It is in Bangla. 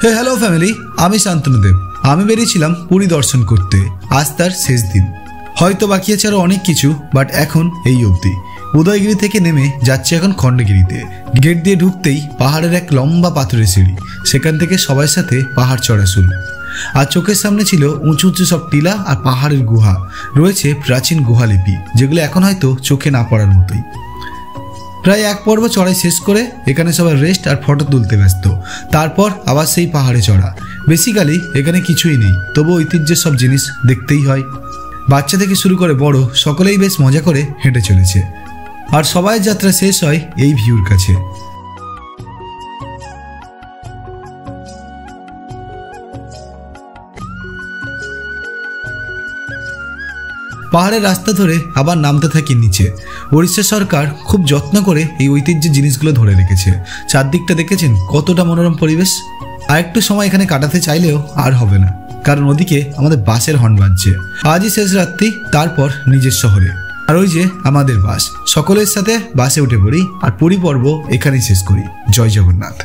হে হ্যালো ফ্যামিলি, আমি শান্তনুদেব। আমি বেরিয়েছিলাম পুরী দর্শন করতে। আজ তার শেষ দিন। হয়তো বাকি আছে আরো অনেক কিছু, বাট এখন এই অবধি। উদয়গিরি থেকে নেমে যাচ্ছে এখন খণ্ডগিরিতে। গেট দিয়ে ঢুকতেই পাহাড়ের এক লম্বা পাথরের সিঁড়ি, সেখান থেকে সবার সাথে পাহাড় চড়া শুরু। আর চোখের সামনে ছিল উঁচু উঁচু সব টিলা আর পাহাড়ের গুহা। রয়েছে প্রাচীন গুহালিপি, যেগুলো এখন হয়তো চোখে না পড়ার মতোই। প্রায় এক পর্ব চড়াই শেষ করে এখানে সবাই রেস্ট আর ফটো তুলতে ব্যস্ত। তারপর আবার সেই পাহাড়ে চড়া। বেসিক্যালি এখানে কিছুই নেই, তবু ঐতিহ্যের সব জিনিস দেখতেই হয়। বাচ্চা থেকে শুরু করে বড় সকলেই বেশ মজা করে হেঁটে চলেছে। আর সবাই যাত্রা শেষ হয় এই ভিউর কাছে। পাহাড়ের রাস্তা ধরে আবার নামতে থাকি নিচে। ওড়িশা সরকার খুব যত্ন করে এই ঐতিহ্যের জিনিসগুলো ধরে রেখেছে। চারদিকটা দেখেছেন কতটা মনোরম পরিবেশ। আর একটু সময় এখানে কাটাতে চাইলেও আর হবে না, কারণ ওদিকে আমাদের বাসের হর্ন বাজছে। আজই শেষ রাত্রি, তারপর নিজের শহরে। আর ওই যে আমাদের বাস। সকলের সাথে বাসে উঠে পড়ি আর পুরী পর্ব এখানেই শেষ করি। জয় জগন্নাথ।